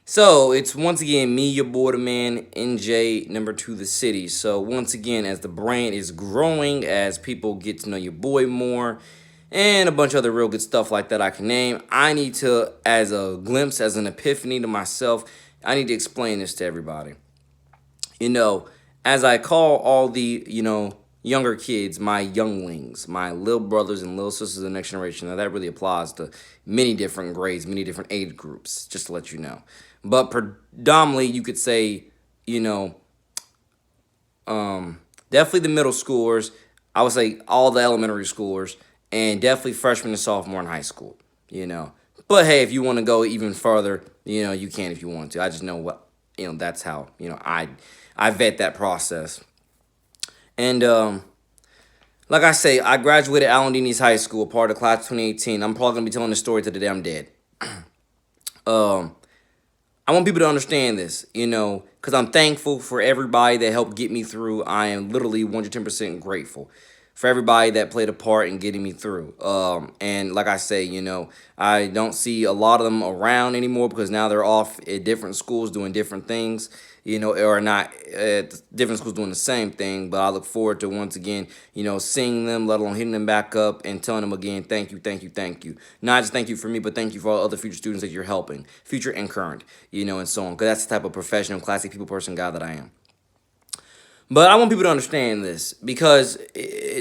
So it's once again me, your boy, the man, NJ number two, the city. So once again, as the brand is growing, as people get to know your boy more, and a bunch of other real good stuff like that I can name, I need to, as a glimpse, as an epiphany to myself, I need to explain this to everybody. You know, as I call all the, younger kids, my younglings, my little brothers and little sisters of the next generation. Now, that really applies to many different grades, many different age groups, just to let you know. But predominantly, you could say, you know, definitely the middle schoolers. I would say all the elementary schoolers, and definitely freshman and sophomore in high school. You know, but hey, if you want to go even further, you can if you want to. I just know what That's how I vet that process. And like I say, I graduated Allen Dini's High School, part of the class of 2018. I'm probably gonna be telling this story to the day I'm dead. Um, I want people to understand this, because I'm thankful for everybody that helped get me through. I am literally 110% grateful for everybody that played a part in getting me through. And like I say, I don't see a lot of them around anymore because now they're off at different schools doing different things, or not at different schools doing the same thing. But I look forward to once again, seeing them, let alone hitting them back up and telling them again, thank you, thank you, thank you. Not just thank you for me, but thank you for all other future students that you're helping, future and current, and so on. Because that's the type of professional, classy people person guy that I am. But I want people to understand this because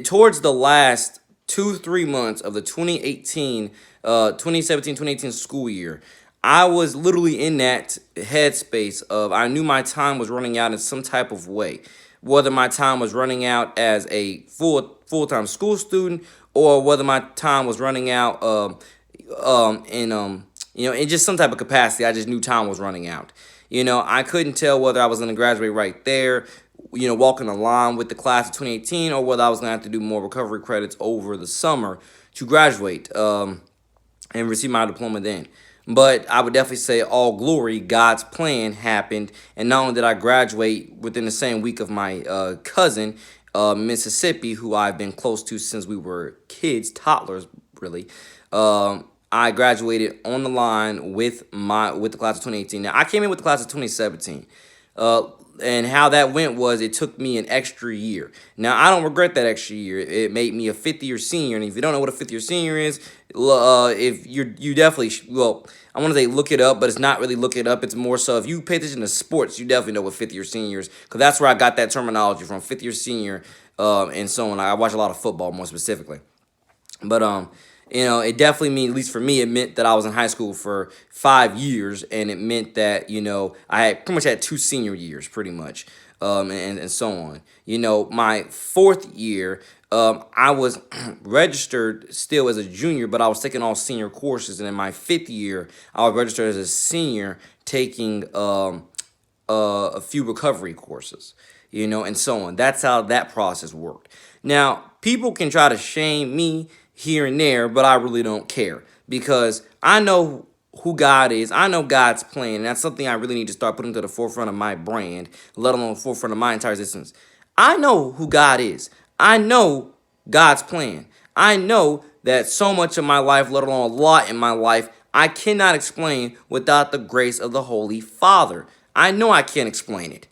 towards the last 2 3 months of the 2018 school year, I was literally in that headspace of I knew my time was running out in some type of way, whether my time was running out as a full time school student or whether my time was running out in just some type of capacity. I just knew time was running out. I couldn't tell whether I was going to graduate right there, walking the line with the class of 2018, or whether I was going to have to do more recovery credits over the summer to graduate and receive my diploma then. But I would definitely say all glory, God's plan happened. And not only did I graduate within the same week of my cousin, Mississippi, who I've been close to since we were kids, toddlers, really. I graduated on the line with the class of 2018. Now I came in with the class of 2017. Uh, and how that went was it took me an extra year. Now I don't regret that extra year. It made me a fifth year senior, and if you don't know what a fifth year senior is, if you definitely well, I want to say look it up, but it's not really look it up. It's more so if you pay attention to sports, you definitely know what fifth year senior is, because that's where I got that terminology from, fifth year senior, and so on. I watch a lot of football more specifically. But it definitely mean, at least for me, it meant that I was in high school for 5 years, and it meant that I had pretty much had 2 senior years, pretty much, and so on. My fourth year, I was registered still as a junior, but I was taking all senior courses, and in my fifth year, I was registered as a senior taking a few recovery courses, and so on. That's how that process worked. Now, people can try to shame me here and there, but I really don't care because I know who God is. I know God's plan, and that's something I really need to start putting to the forefront of my brand, let alone the forefront of my entire existence. I know who God is. I know God's plan. I know that so much of my life, let alone a lot in my life, I cannot explain without the grace of the Holy Father. I know I can't explain it.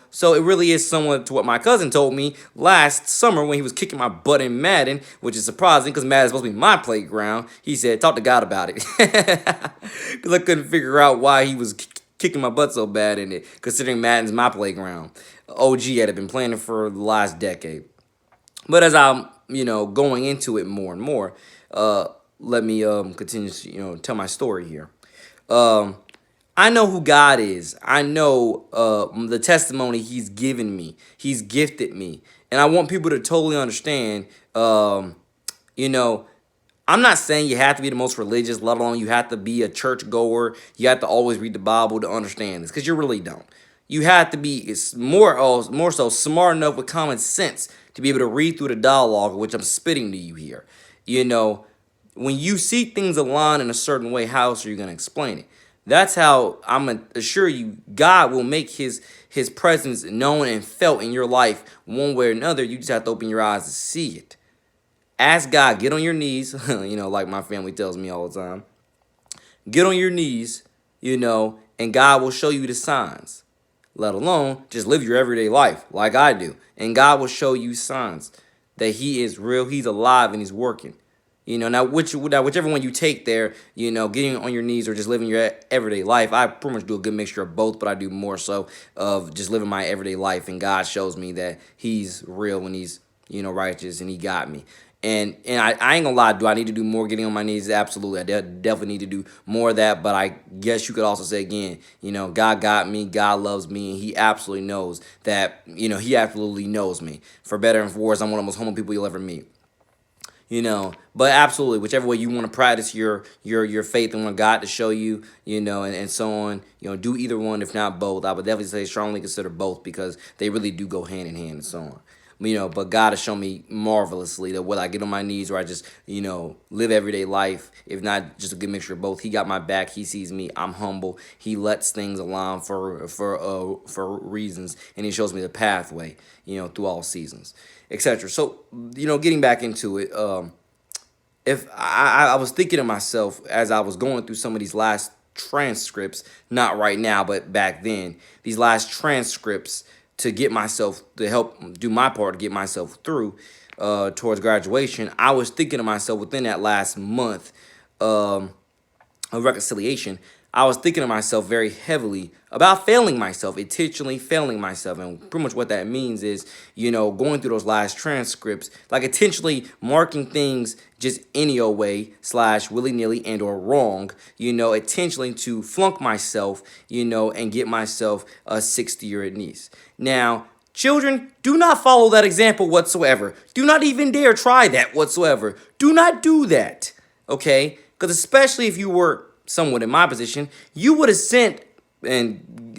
So it really is similar to what my cousin told me last summer when he was kicking my butt in Madden, which is surprising because Madden's supposed to be my playground. He said, talk to God about it. Because I couldn't figure out why he was kicking my butt so bad in it, considering Madden's my playground. OG had been playing it for the last decade. But as I'm, going into it more and more, let me continue to, tell my story here. Um, I know who God is. I know the testimony He's given me. He's gifted me, and I want people to totally understand. You know, I'm not saying you have to be the most religious, let alone you have to be a church goer. You have to always read the Bible to understand this, because you really don't. You have to be more so smart enough with common sense to be able to read through the dialogue, which I'm spitting to you here. You know, when you see things align in a certain way, how else are you going to explain it? That's how I'm gonna assure you God will make his presence known and felt in your life one way or another. You just have to open your eyes to see it. Ask God, get on your knees, like my family tells me all the time. Get on your knees, and God will show you the signs, let alone just live your everyday life like I do. And God will show you signs that He is real, He's alive, and He's working. Now whichever one you take there, getting on your knees or just living your everyday life, I pretty much do a good mixture of both, but I do more so of just living my everyday life, and God shows me that He's real when He's, righteous, and He got me. And I ain't gonna lie, do I need to do more getting on my knees? Absolutely. I definitely need to do more of that, but I guess you could also say again, God got me, God loves me, and He absolutely knows that, He absolutely knows me. For better and for worse, I'm one of the most humble people you'll ever meet. But absolutely, whichever way you want to practice your faith and want God to show you, and so on, do either one, if not both. I would definitely say strongly consider both, because they really do go hand in hand and so on. But God has shown me marvelously that whether I get on my knees or I just, live everyday life, if not just a good mixture of both, He got my back. He sees me. I'm humble. He lets things align for reasons, and He shows me the pathway, through all seasons, etc. So, getting back into it, if I was thinking to myself as I was going through some of these last transcripts, not right now, but back then, these last transcripts to help do my part to get myself through towards graduation, I was thinking to myself within that last month of reconciliation, I was thinking to myself very heavily about failing myself, intentionally failing myself. And pretty much what that means is, going through those last transcripts, like intentionally marking things just any old way / willy-nilly and or wrong, intentionally to flunk myself, and get myself a 60-year at least. Now, children, do not follow that example whatsoever. Do not even dare try that whatsoever. Do not do that, okay? Because especially if you were somewhat in my position, you would have sent, and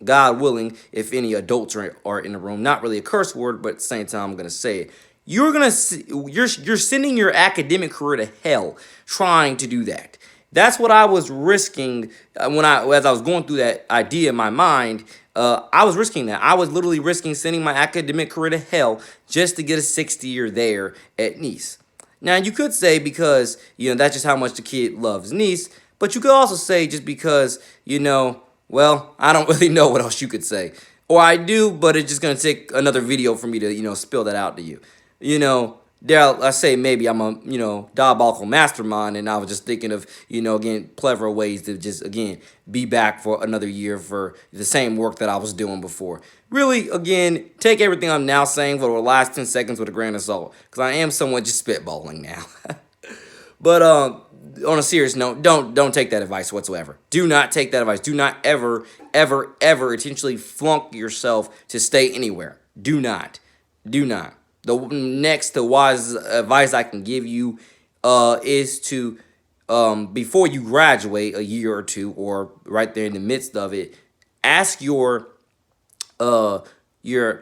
God willing, if any adults are in the room, not really a curse word, but at the same time, I'm going to say it. You're sending your academic career to hell trying to do that. That's what I was risking as I was going through that idea in my mind. I was risking that. I was literally risking sending my academic career to hell just to get a 60-year there at Nice. Now, you could say because, that's just how much the kid loves Nice, but you could also say just because, well, I don't really know what else you could say. Or I do, but it's just going to take another video for me to, spill that out to you. I say maybe I'm a, diabolical mastermind, and I was just thinking of, again, clever ways to just, again, be back for another year for the same work that I was doing before. Really, again, take everything I'm now saying for the last 10 seconds with a grain of salt, because I am somewhat just spitballing now. But on a serious note, don't take that advice whatsoever. Do not take that advice. Do not ever, ever, ever intentionally flunk yourself to stay anywhere. Do not. Do not. The wise advice I can give you is to, before you graduate a year or two, or right there in the midst of it, ask your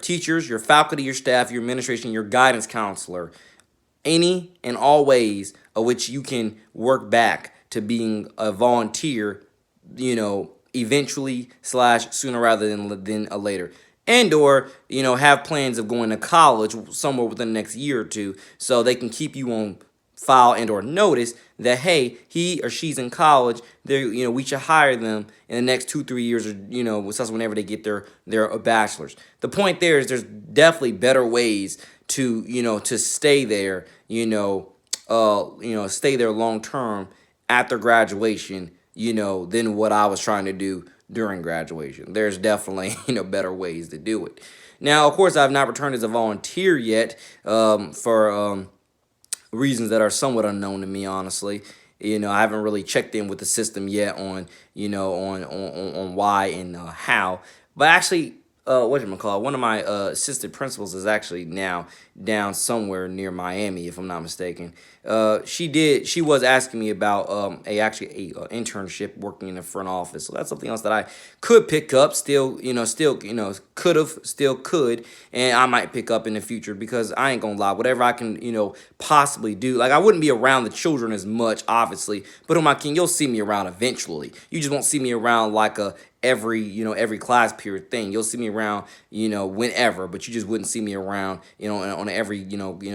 teachers, your faculty, your staff, your administration, your guidance counselor, any and all ways of which you can work back to being a volunteer, eventually / sooner rather than a later. And or, have plans of going to college somewhere within the next year or two, so they can keep you on file and or notice that, hey, he or she's in college, we should hire them in the next 2-3 years, or, whenever they get their bachelor's. The point there is there's definitely better ways to, to stay there, stay there long term after graduation, than what I was trying to do during graduation. There's definitely, better ways to do it. Now, of course, I have not returned as a volunteer yet, for reasons that are somewhat unknown to me, honestly. I haven't really checked in with the system yet on, on why and how. But actually, one of my assistant principals is actually now down somewhere near Miami, if I'm not mistaken. She was asking me about a internship working in the front office. So that's something else that I could pick up, still could, and I might pick up in the future, because I ain't gonna lie, whatever I can, possibly do. Like, I wouldn't be around the children as much, obviously, but on my king, you'll see me around eventually. You just won't see me around like a every class period thing. You'll see me around, whenever, but you just wouldn't see me around, on every,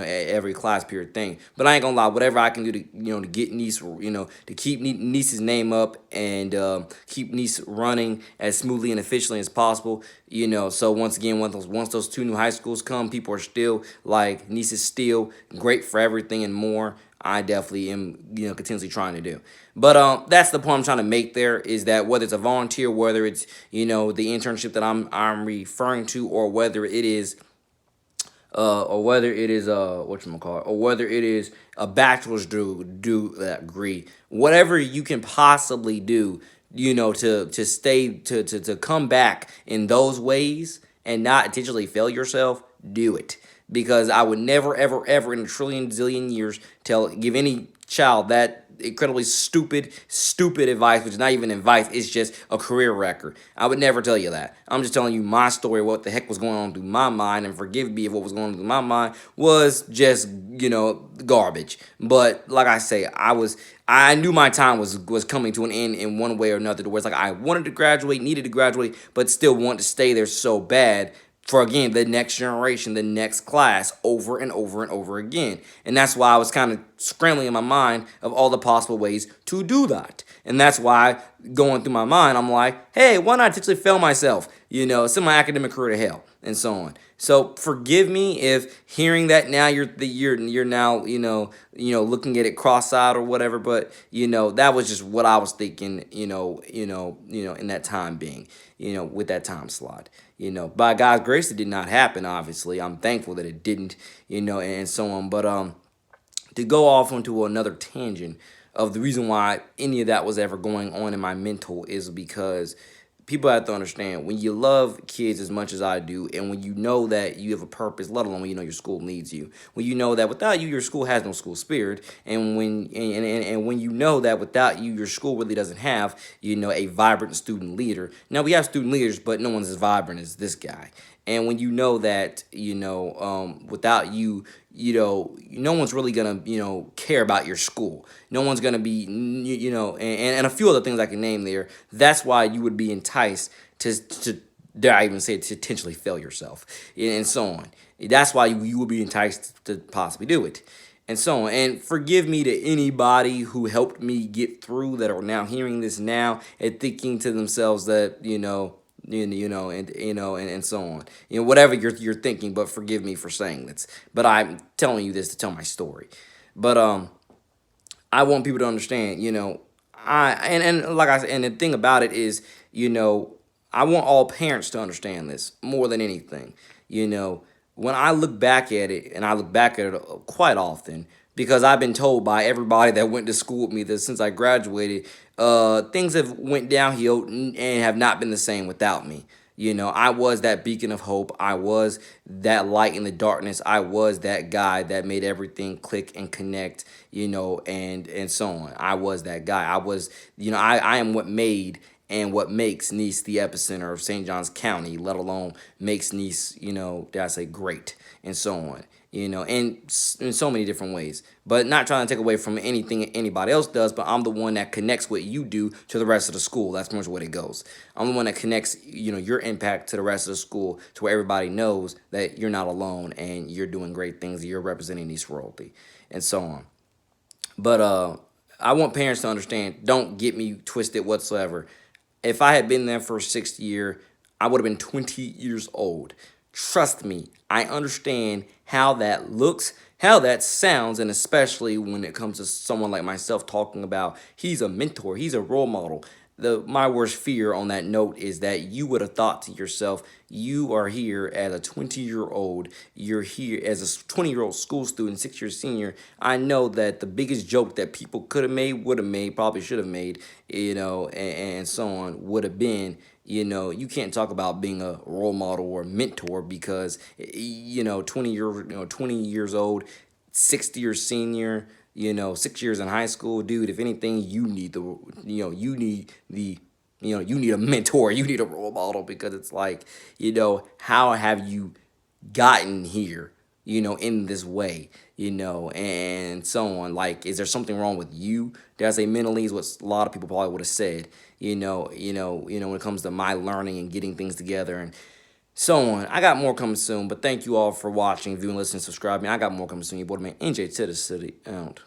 every class period thing. But I ain't gonna lie, whatever I can do to, to get niece, to keep niece's name up and keep niece running as smoothly and efficiently as possible. So once again, once those two new high schools come, people are still like, niece is still great for everything and more. I definitely am, continuously trying to do. But that's the point I'm trying to make there, is that whether it's a volunteer, whether it's, the internship that I'm referring to, or whether it is whatchamacallit, or whether it is a bachelor's degree, whatever you can possibly do, to come back in those ways and not intentionally fail yourself, do it. Because I would never, ever, ever in a trillion zillion years give any child that incredibly stupid advice, which is not even advice, it's just a career record. I would never tell you that. I'm just telling you my story, what the heck was going on through my mind, and forgive me if what was going on through my mind was just, garbage. But like I say, I knew my time was coming to an end in one way or another, to where it's like I wanted to graduate, needed to graduate, but still wanted to stay there so bad for, again, the next generation, the next class, over and over and over again. And that's why I was kind of scrambling in my mind of all the possible ways to do that. And that's why, going through my mind, I'm like, hey, why not potentially fail myself? Send my academic career to hell, and so on. So forgive me if hearing that now you're now looking at it cross-eyed or whatever, but that was just what I was thinking, in that time being, with that time slot. By God's grace, it did not happen, obviously. I'm thankful that it didn't, and so on. But to go off onto another tangent of the reason why any of that was ever going on in my mental is because people have to understand, when you love kids as much as I do, and when you know that you have a purpose, let alone when you know your school needs you, when you know that without you, your school has no school spirit, and when you know that without you, your school really doesn't have, a vibrant student leader. Now, we have student leaders, but no one's as vibrant as this guy. And when you know that, without you, no one's really gonna, care about your school. No one's gonna be, and a few other things I can name there. That's why you would be enticed to dare I even say, to intentionally fail yourself, and so on. That's why you would be enticed to possibly do it, and so on. And forgive me to anybody who helped me get through, that are now hearing this now and thinking to themselves that, and so on. Whatever you're thinking, but forgive me for saying this. But I'm telling you this to tell my story. But I want people to understand, and like I said, and the thing about it is, I want all parents to understand this more than anything. When I look back at it, and I look back at it quite often, because I've been told by everybody that went to school with me that since I graduated, things have went downhill and have not been the same without me. I was that beacon of hope. I was that light in the darkness. I was that guy that made everything click and connect, and so on. I was that guy. I was, I am what made and what makes Nice the epicenter of St. Johns County, let alone makes Nice, dare I say, great, and so on. In so many different ways. But not trying to take away from anything anybody else does, but I'm the one that connects what you do to the rest of the school. That's pretty much what it goes. I'm the one that connects, your impact to the rest of the school, to where everybody knows that you're not alone and you're doing great things, you're representing East Royalty, and so on. But I want parents to understand, don't get me twisted whatsoever. If I had been there for 6th year, I would have been 20 years old. Trust me, I understand how that looks, how that sounds, and especially when it comes to someone like myself talking about he's a mentor, he's a role model. My worst fear on that note is that you would have thought to yourself, you are here as a 20-year-old, you're here as a 20-year-old school student, 6-year senior. I know that the biggest joke that people could have made, would have made, probably should have made, and so on, would have been, you can't talk about being a role model or mentor because, 20 years old, 6th-year senior, 6 years in high school, dude. If anything, you need you need a mentor, you need a role model, because it's like, how have you gotten here? in this way, and so on. Like, is there something wrong with you? Did I say mentally is what a lot of people probably would have said, when it comes to my learning and getting things together and so on. I got more coming soon, but thank you all for watching, viewing, listening, subscribing. I got more coming soon. Your boy, man, NJ to the city, out.